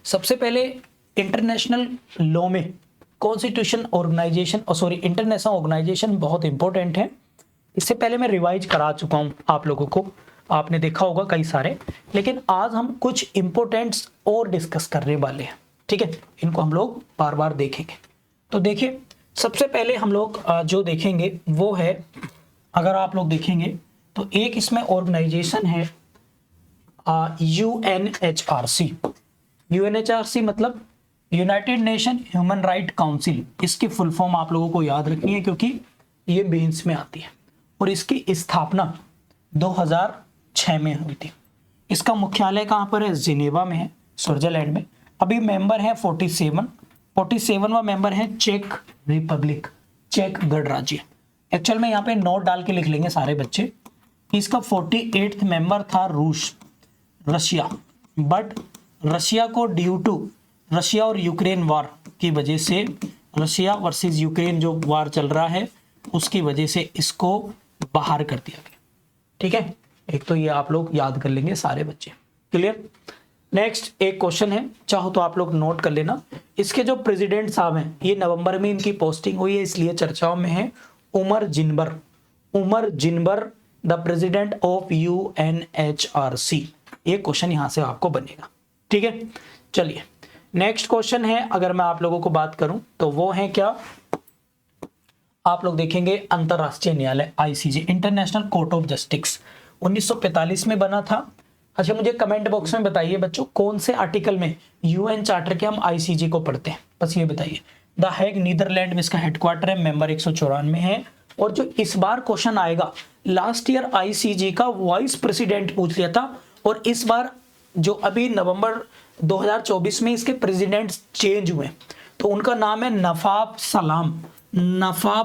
सबसे पहले international law में कॉन्स्टिट्यूशन ऑर्गेनाइजेशन इंटरनेशनल ऑर्गेनाइजेशन बहुत इंपॉर्टेंट है। इससे पहले मैं रिवाइज करा चुका हूं आप लोगों को, आपने देखा होगा कई सारे, लेकिन आज हम कुछ इंपॉर्टेंट्स और डिस्कस करने वाले हैं। ठीक है, इनको हम लोग बार बार देखेंगे। तो देखिए, सबसे पहले हम लोग जो देखेंगे वो है, अगर आप लोग देखेंगे तो एक इसमें ऑर्गेनाइजेशन है UNHRC। UNHRC मतलब United nation human right council. इसकी फुल फॉर्म आप लोगों को याद रखनी है क्योंकि ये मेंस में आती है। और इसकी स्थापना 2006 में हुई थी। इसका मुख्यालय कहाँ पर है? जिनेवा में है, स्विट्जरलैंड में। अभी मेंबर है 47वां मेंबर है चेक रिपब्लिक, चेक गणराज्य। एक्चुअल में यहाँ पे नोट डाल के लिख लेंगे सारे बच्चे। इसका 48th मेंबर था रशिया, बट रशिया को ड्यू टू रशिया और यूक्रेन वार की वजह से, रशिया वर्सेस यूक्रेन जो वार चल रहा है उसकी वजह से इसको बाहर कर दिया गया। ठीक है, एक तो ये आप लोग याद कर लेंगे सारे बच्चे। क्लियर? नेक्स्ट एक क्वेश्चन है, चाहो तो आप लोग नोट कर लेना। इसके जो प्रेसिडेंट साहब हैं, ये नवंबर में इनकी पोस्टिंग हुई है इसलिए चर्चाओं में है। Omar Zniber the president of UNHRC। ये क्वेश्चन यहां से आपको बनेगा। ठीक है, चलिए नेक्स्ट क्वेश्चन है, अगर मैं आप लोगों को बात करूं तो वो है क्या, आप लोग देखेंगे अंतरराष्ट्रीय न्यायालय ICJ, international court of justice, 1945 में बना था। अच्छा, मुझे कमेंट बॉक्स में बताइए बच्चों, कौन से आर्टिकल में UN चार्टर के हम ICJ को पढ़ते हैं, बस ये बताइए। द हेग नीदरलैंड में इसका हेडक्वार्टर है, मेंबर 194 है। और जो इस बार क्वेश्चन आएगा, लास्ट ईयर ICJ का वाइस प्रेसिडेंट पूछ लिया था, और इस बार जो अभी नवंबर 2024 में इसके प्रेसिडेंट चेंज हुए, तो उनका नाम है नफाफ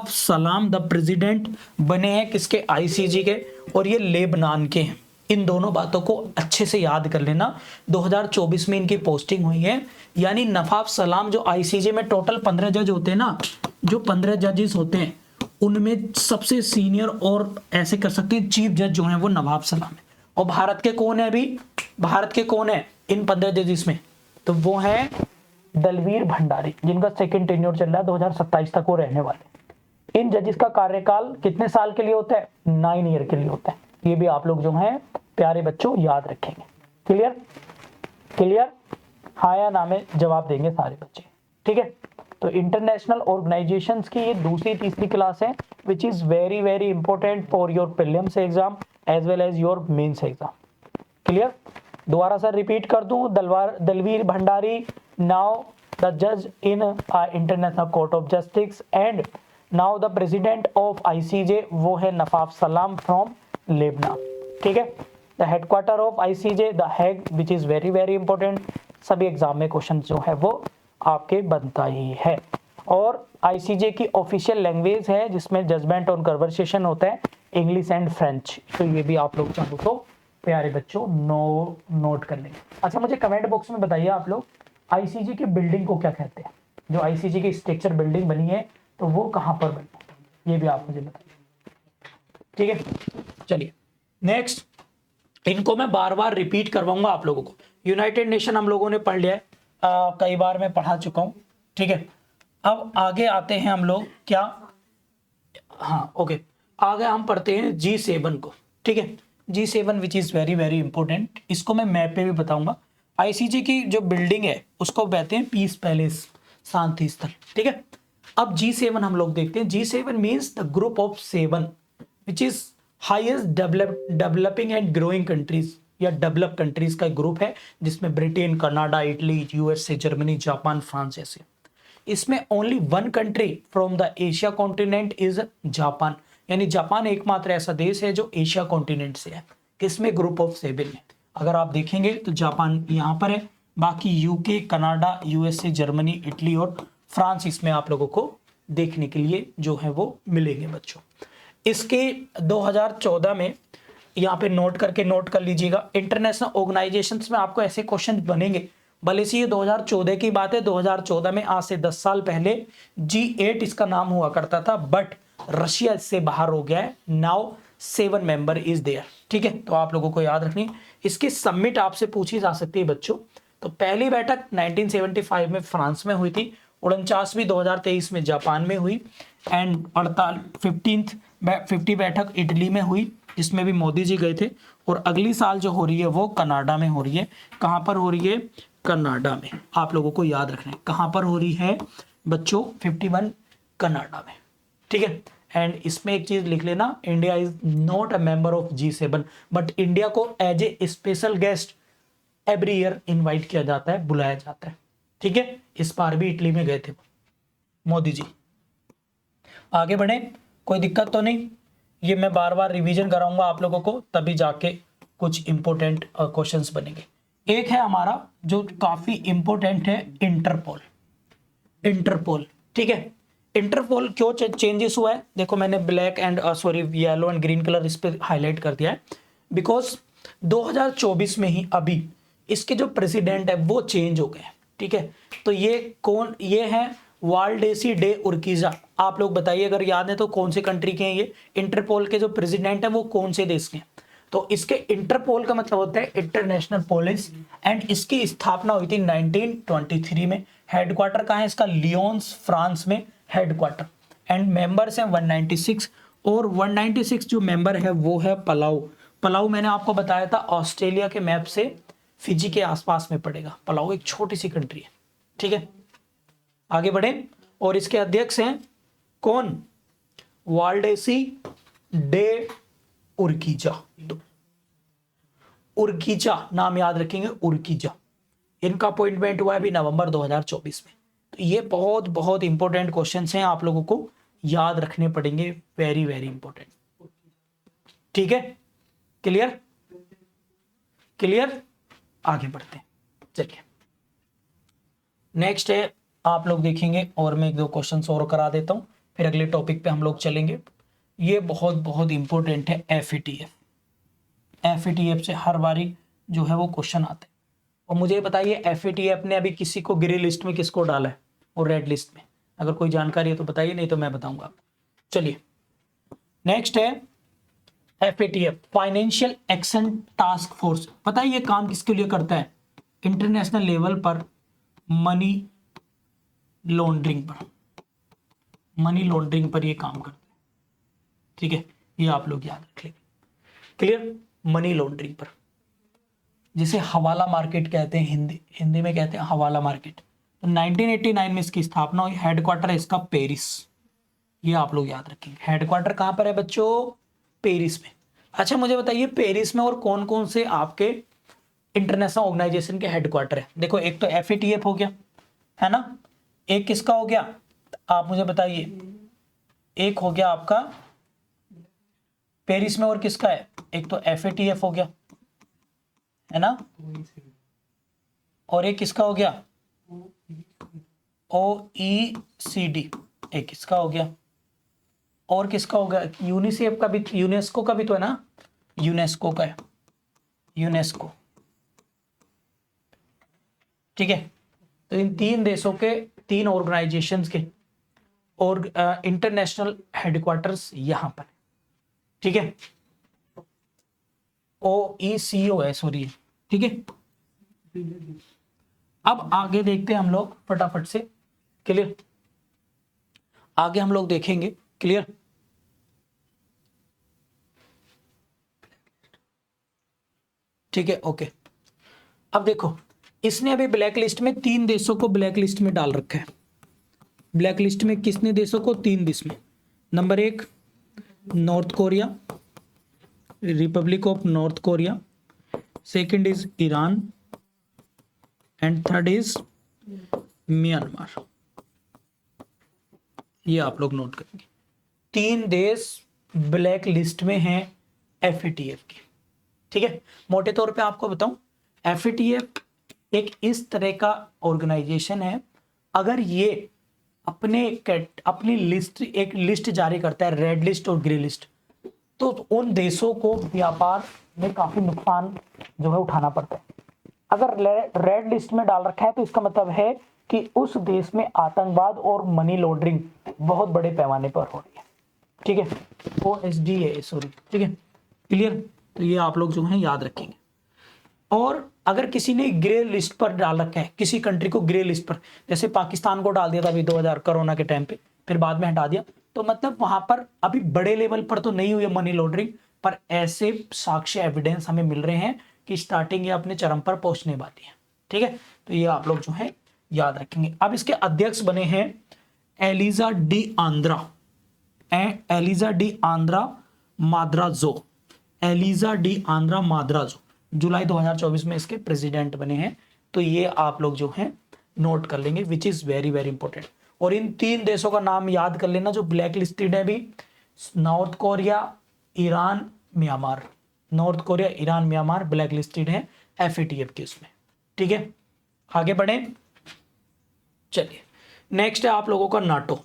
सलाम द प्रेसिडेंट बने हैं किसके? ICJ के, और ये लेबनान के हैं। इन दोनों बातों को अच्छे से याद कर लेना। 2024 में इनकी पोस्टिंग हुई है, यानी नफाफ सलाम जो ICJ में टोटल 15 जज होते हैं ना, जो 15 जजेस होते हैं उनमें सबसे सीनियर और ऐसे कर सकते हैं चीफ जज जो है वो नवाब सलाम है। और भारत के कौन है? अभी भारत के कौन है इन 15 जजेस में? तो वो है दलवीर भंडारी, जिनका सेकंड टेन्योर चल रहा है, 2027 तक वो रहने वाले। इन जजेस का कार्यकाल कितने साल के लिए होता है? 9 ईयर के लिए होता है। ये भी आप लोग जो हैं प्यारे बच्चों याद रखेंगे। क्लियर? हाँ या ना में जवाब देंगे सारे बच्चे। ठीक है, तो इंटरनेशनल ऑर्गेनाइजेशंस की ये दूसरी तीसरी क्लास है, which is very very important for your prelims exam as well as your mains exam. Clear? दोबारा से रिपीट कर दूं, Dalvir Bhandari now the judge in International Court of Justice and now the president of ICJ वो है नफाफ सलाम from Lebanon. ठीक है, the headquarter of ICJ the Hague which is very very important। सभी एग्जाम में क्वेश्चन जो है वो आपके बनता ही है। और ICJ की ऑफिशियल लैंग्वेज है जिसमें जजमेंट और कन्वर्सेशन होता है, इंग्लिश एंड फ्रेंच। तो ये भी आप लोग चाहो तो प्यारे बच्चों नोट कर लेंगे। अच्छा, मुझे कमेंट बॉक्स में बताइए आप लोग, ICJ की बिल्डिंग को क्या कहते हैं? जो ICJ की स्ट्रक्चर बिल्डिंग बनी है तो वो कहां पर बनी है, ये भी आप मुझे बताइए। ठीक है, चलिए नेक्स्ट, इनको मैं बार बार रिपीट करवाऊंगा आप लोगों को। यूनाइटेड नेशन हम लोगों ने पढ़ लिया है, कई बार मैं पढ़ा चुका हूं। ठीक है, अब आगे आते हैं हम लोग क्या, हाँ ओके, आगे हम पढ़ते हैं G7 को। ठीक है, G7 which is very very important, इसको मैं मैप पे भी बताऊंगा। ICJ की जो बिल्डिंग है उसको कहते हैं पीस पैलेस, शांति स्थल। ठीक है, अब G7 हम लोग देखते हैं। G7 means the group of 7 which is highest developing and growing countries, या डेवलप कंट्रीज का ग्रुप है, जिसमें Britain, Canada, Italy, USA, Germany, Japan, France ऐसे। इसमें only 1 country from the Asia continent is Japan, यानी जापान एकमात्र ऐसा देश है जो एशिया कॉन्टिनेंट से है। किसमें? ग्रुप ऑफ 7 में। अगर आप देखेंगे तो जापान यहाँ पर है, बाकी UK, Canada, USA, Germany, Italy और फ्रांस इसमें आप लोगों को देखने के लिए जो है वो मिलेंगे बच्चों। इसके 2014 में यहाँ पे नोट कर लीजिएगा, इंटरनेशनल ऑर्गेनाइजेशंस में आपको ऐसे क्वेश्चन बनेंगे। भले से ये 2014 की बात है, 2014 में आज से 10 साल पहले G8 इसका नाम हुआ करता था, बट रशिया इससे बाहर हो गया है। Now 7 member is there. ठीक है, तो आप लोगों को याद रखनी, इसकी सबमिट आपसे पूछी जा सकती है बच्चों। तो पहली बैठक 1975 में फ्रांस में हुई थी, 49वीं 2023 में जापान में हुई, एंड 50 बैठक इटली में हुई जिसमें भी मोदी जी गए थे, और अगली साल जो हो रही है वो कनाडा में हो रही है। कहाँ पर हो रही है? कनाडा में। आप लोगों को याद रखना है कहाँ पर हो रही है बच्चों, 51 कनाडा में, ठीक है। एंड इसमें एक चीज लिख लेना, India is not a member of G7, but India को as a special guest every year invite किया जाता है, बुलाया जाता है, ठीक है। इस बार भी इटली में गए थे मोदी जी। आगे बढ़े, कोई दिक्कत तो नहीं? ये मैं बार बार रिवीजन कराऊंगा आप लोगों को, तभी जाके कुछ इंपॉर्टेंट क्वेश्चंस बनेंगे। एक है हमारा जो काफी इंपॉर्टेंट है, इंटरपोल। इंटरपोल, ठीक है। इंटरपोल क्यों चेंजेस हुआ है? देखो मैंने black and yellow and green colour इस पे हाईलाइट कर दिया है, बिकॉज 2024 में ही अभी इसके जो प्रेसिडेंट है वो चेंज हो गए, ठीक है। तो ये कौन? ये है वाल्डेसी डे उर्किजा। आप लोग बताइए अगर याद है तो कौन से कंट्री के हैं ये? इंटरपोल के जो प्रेसिडेंट है वो कौन से देश के हैं? तो इसके इंटरपोल का मतलब होता है इंटरनेशनल पुलिस, एंड इसकी स्थापना हुई थी 1923 में। हेडक्वार्टर कहाँ है इसका? लियोन्स, फ्रांस में हेडक्वार्टर। एंड मेंबर्स हैं 196, और 196 जो मेंबर है वो है पलाऊ। पलाऊ मैंने आपको बताया था ऑस्ट्रेलिया के मैप से फिजी के आसपास में पड़ेगा। पलाऊ एक छोटी सी कंट्री है, ठीक है। आगे बढ़े, और इसके अध्यक्ष हैं कौन? वाल्डेसी डे उर्किजा। उर्किजा नाम याद रखेंगे, उर्किजा। इनका अपॉइंटमेंट हुआ है अभी नवंबर 2024 में। तो ये बहुत बहुत इंपॉर्टेंट क्वेश्चंस हैं, आप लोगों को याद रखने पड़ेंगे, वेरी वेरी इंपॉर्टेंट, ठीक है। क्लियर? क्लियर? आगे बढ़ते हैं, चलिए नेक्स्ट है, आप लोग देखेंगे, और मैं एक दो क्वेश्चंस और करा देता हूं, फिर अगले टॉपिक पे हम लोग चलेंगे। ये बहुत बहुत इंपॉर्टेंट है, FATF। FATF से हर बारी जो है वो क्वेश्चन आते हैं। और मुझे बताइए FATF ने अभी किसी को ग्रे लिस्ट में किसको डाला है और रेड लिस्ट में? अगर कोई जानकारी है तो बताइए, नहीं तो मैं बताऊंगा। चलिए नेक्स्ट है FATF, financial action task force. पता है ये काम किसके लिए करता है? इंटरनेशनल लेवल पर मनी लॉन्ड्रिंग पर, मनी लॉन्ड्रिंग पर ये काम करता है, ठीक है। ये आप लोग याद रख लेंगे। क्लियर? मनी लॉन्ड्रिंग पर, जिसे हवाला मार्केट कहते हैं, हिंदी में कहते हैं हवाला मार्केट। तो 1989 में इसकी स्थापना हुई। हेडक्वार्टर है इसका पेरिस, ये आप लोग याद रखेंगे। हेडक्वार्टर कहां पर है बच्चों? पेरिस में। अच्छा मुझे बताइए पेरिस में और कौन कौन से आपके इंटरनेशनल ऑर्गेनाइजेशन के हेडक्वार्टर है? देखो एक तो FATF हो गया, है ना, एक किसका हो गया आप मुझे बताइए? एक हो गया आपका पेरिस में, और किसका है? एक तो FATF हो गया, है ना, और एक किसका हो गया? OECD, एक किसका हो गया? और किसका हो गया? यूनिसेफ का भी, यूनेस्को का भी तो है ना, यूनेस्को का है, यूनेस्को, ठीक है। तो इन तीन देशों के, तीन ऑर्गेनाइजेशंस के और इंटरनेशनल हेडक्वार्टर्स यहां पर, ठीक है। OECO है, सॉरी, ठीक है। अब आगे देखते हैं हम लोग फटाफट से, क्लियर? आगे हम लोग देखेंगे, क्लियर? ठीक है, ओके। अब देखो इसने अभी ब्लैक लिस्ट में 3 देशों को ब्लैक लिस्ट में डाल रखा है। ब्लैक लिस्ट में किसने देशों को? 3 देश में। Number 1 north Korea, Republic of north Korea, second is Iran, and third is Myanmar. ये आप लोग नोट करेंगे, 3 देश ब्लैक लिस्ट में हैं FATF की, ठीक है। मोटे तौर पे आपको बताऊं, FATF एक इस तरह का ऑर्गेनाइजेशन है, अगर ये अपनी लिस्ट, एक लिस्ट जारी करता है, रेड लिस्ट और ग्रे लिस्ट, तो उन देशों को व्यापार में काफी नुकसान जो है उठाना पड़ता है। अगर रेड लिस्ट में डाल रखा है तो इसका मतलब है कि उस देश में आतंकवाद और मनी लॉन्ड्रिंग बहुत बड़े पैमाने पर हो रही है, ठीक है। OSD है, सॉरी, ठीक है, क्लियर? तो ये आप लोग जो है याद रखेंगे। और अगर किसी ने ग्रे लिस्ट पर डाल रखा है, किसी कंट्री को ग्रे लिस्ट पर, जैसे पाकिस्तान को डाल दिया था अभी 2000 कोरोना के टाइम पे, फिर बाद में हटा दिया, तो मतलब वहां पर अभी बड़े लेवल पर तो नहीं हुई है मनी लॉन्ड्रिंग, पर ऐसे साक्ष्य एविडेंस हमें मिल रहे हैं कि स्टार्टिंग ये अपने चरम पर पहुंचने वाली है। ठीक है, तो ये आप लोग जो है याद रखेंगे। अब इसके अध्यक्ष बने हैं Eliza De Andra, Eliza De Andra Madrazo, Eliza De Andra Madrazo जुलाई 2024 में इसके प्रेसिडेंट बने हैं। तो ये आप लोग जो हैं नोट कर लेंगे, विच इज वेरी वेरी इंपॉर्टेंट। और इन 3 देशों का नाम याद कर लेना जो ब्लैक लिस्टेड है भी, north Korea, Iran, Myanmar. North Korea, Iran, Myanmar black listed है FATF के उसमें। ठीक है, आगे बढ़े। चलिए नेक्स्ट है आप लोगों का नाटो।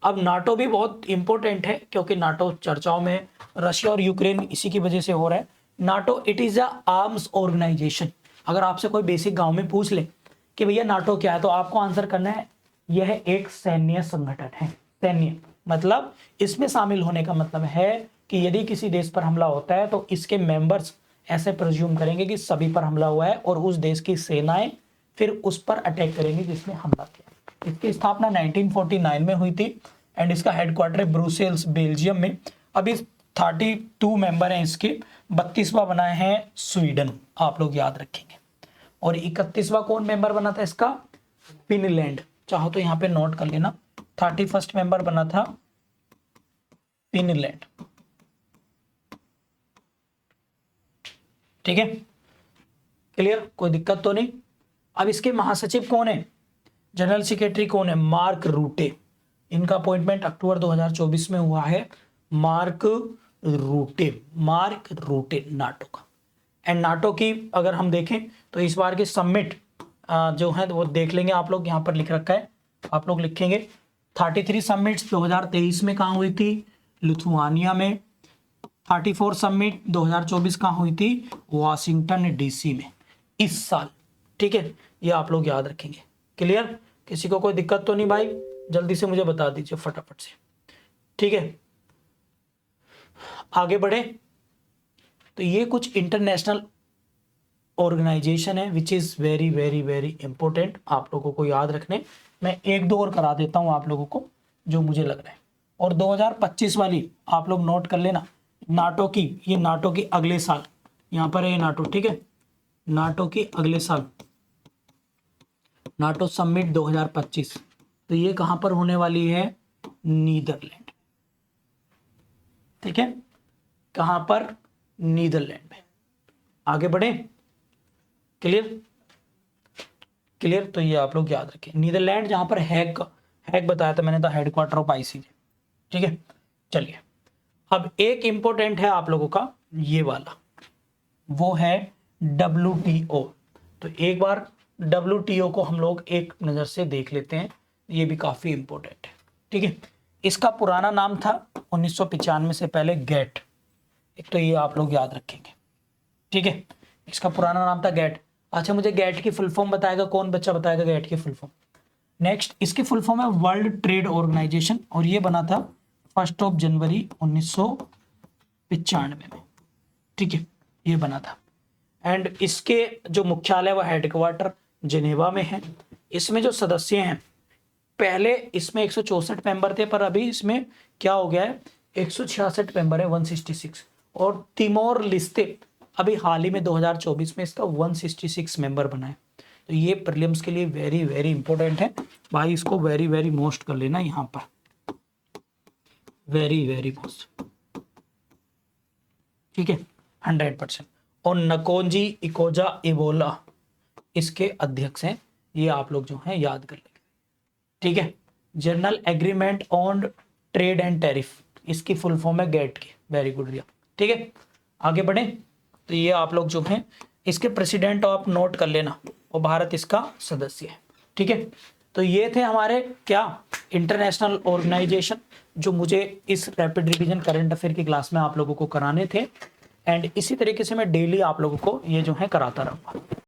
अब नाटो भी बहुत इंपॉर्टेंट है क्योंकि नाटो चर्चाओं में रशिया और यूक्रेन इसी की वजह से हो रहा है। NATO it is a arms organization. अगर आपसे कोई बेसिक गांव में पूछ ले कि भैया नाटो क्या है, तो आपको आंसर करना है यह एक सैन्य संगठन है। सैन्य मतलब इसमें शामिल होने का मतलब है कि यदि किसी देश पर हमला होता है तो इसके मेंबर्स ऐसे प्रिज्यूम करेंगे कि सभी पर हमला हुआ है और उस देश की सेनाएं फिर उस पर अटैक करेंगी जिसने हमला किया। इसकी स्थापना 1949 में हुई थी एंड इसका हेडक्वार्टर है ब्रुसेल्स, बेल्जियम में। अभी 32 मेंबर हैं इसके, 32वां बना है स्वीडन, आप लोग याद रखेंगे। और 31वां कौन मेंबर बना था इसका? फिनलैंड। चाहो तो यहाँ पे नोट कर लेना, 31st मेंबर बना था फिनलैंड। ठीक है, क्लियर, कोई दिक्कत तो नहीं। अब इसके महासचिव कौन है, जनरल सेक्रेटरी कौन है? मार्क रूटे। इनका अपॉइंटमेंट अक्टूबर 2024 में हुआ है। मार्क रूटे, मार्क रूटे नाटो का। एंड नाटो की अगर हम देखें तो इस बार की समिट जो है वो देख लेंगे आप लोग, यहाँ पर लिख रखा है, आप लोग लिखेंगे 33 समिट्स 2023 में कहाँ हुई थी? लिथुआनिया में। 34 समिट 2024 कहाँ हुई थी? वाशिंगटन DC में इस साल। ठीक है, ये आप लोग याद रखेंगे। क्लियर, किसी को कोई दिक्कत तो नहीं भाई? जल्दी से मुझे बता दीजिए फटाफट से। ठीक है, आगे बढ़े। तो ये कुछ इंटरनेशनल ऑर्गेनाइजेशन है which is very very very important, आप लोगों को याद रखने। मैं 1-2 और करा देता हूं आप लोगों को जो मुझे लग रहा है। और 2025 वाली आप लोग नोट कर लेना, नाटो की, ये नाटो की अगले साल, यहां पर है नाटो। ठीक है, नाटो की अगले साल नाटो समिट 2025, तो ये कहां पर होने वाली है? नीदरलैंड। ठीक है, कहां पर? नीदरलैंड में। आगे बढ़े। क्लियर, क्लियर, तो ये आप लोग याद रखें। नीदरलैंड जहां पर हैग बताया था मैंने, था हेडक्वार्टर ऑफ ICJ। ठीक है, चलिए अब एक इंपॉर्टेंट है आप लोगों का ये वाला, वो है WTO। तो एक बार WTO को हम लोग एक नजर से देख लेते हैं, ये भी काफी इंपॉर्टेंट है। ठीक है, इसका पुराना नाम था 1995 से पहले गैट। एक तो ये आप लोग याद रखेंगे। ठीक है, इसका पुराना नाम था गैट। अच्छा, मुझे गैट की फुल फॉर्म बताएगा कौन? बच्चा बताएगा गैट की फुल फॉर्म। नेक्स्ट, इसकी फुल फॉर्म है वर्ल्ड ट्रेड ऑर्गेनाइजेशन और ये बना था 1 जनवरी 1995 में। ठीक है, ये बना था। एंड इसके जो मुख्यालय व हेडक्वार्टर जिनेवा में है। इसमें जो सदस्य हैं, पहले इसमें 164 मेंबर थे, पर अभी इसमें क्या हो गया है? 166 मेंबर है, 166। और तिमोर लिस्ते अभी हाल ही में 2024 में इसका 166 मेंबर बना है। तो ये प्रीलिम्स के लिए वेरी वेरी इंपॉर्टेंट है भाई, इसको वेरी वेरी मोस्ट कर लेना यहाँ पर, वेरी वेरी मोस्ट। ठीक है, 100%। और नकोंजी इकोजा इबोला इसके अध्यक्ष हैं, ये आप लोग जो हैं याद कर लेंगे। ठीक है, general agreement on trade and tariff, इसकी फुल फॉर्म है गेट की। वेरी गुड रिया। ठीक है, आगे बढ़े। तो ये आप लोग जो हैं इसके प्रेसिडेंट आप नोट कर लेना और भारत इसका सदस्य है। ठीक है, तो ये थे हमारे क्या इंटरनेशनल ऑर्गेनाइजेशन जो मुझे इस रैपिड रिवीजन करंट अफेयर की क्लास में आप लोगों को कराने थे। एंड इसी तरीके से मैं डेली आप लोगों को ये जो है कराता रहूँगा।